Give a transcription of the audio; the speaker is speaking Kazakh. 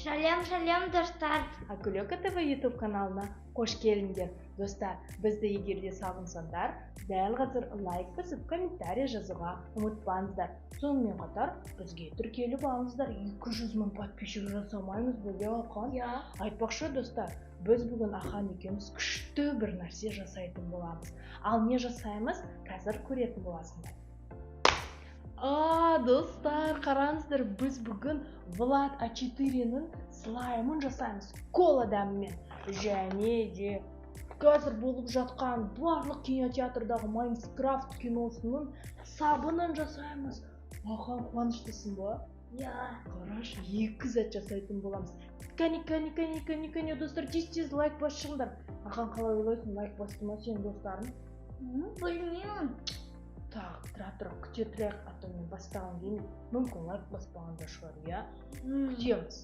Шалем достар. Акулёка ТВ YouTube каналына қош келдіңдер. Достар, бізді егерде сағынсаңдар, дәл қазір лайк басып комментарий жазуға ұмытпаңыздар. Сонымен қатар бізге тіркеліп алыңыздар. 200 мың подписчик жасамаймыз бөле Ақан. Айтпақшы достар, біз бүгін Ақан екеуміз күшті бір нәрсе жасайтын боламыз. Ал не жасаймыз? Қазір көретін боласыңдар. Достар, қараңыздар, біз бүгін Влад А4-нің слаймын жасаймыз кола дәмімен. Және де қазір болып жатқан барлық кинотеатрдағы Майнкрафт киносының сабынын жасаймыз. Ақан, қуаныштысың ба? Қараш, 2 зат жасайтын боламыз. Кәне, достар, тез лайк басшыңдар. Ақан, қалай ойлайсың, лайк басты ма сен достарың? Білмеймін. Так, тұра күте тұрайық, атымен бастаған кейін мүмкін лайк баспағанда шығар, Күтеміз.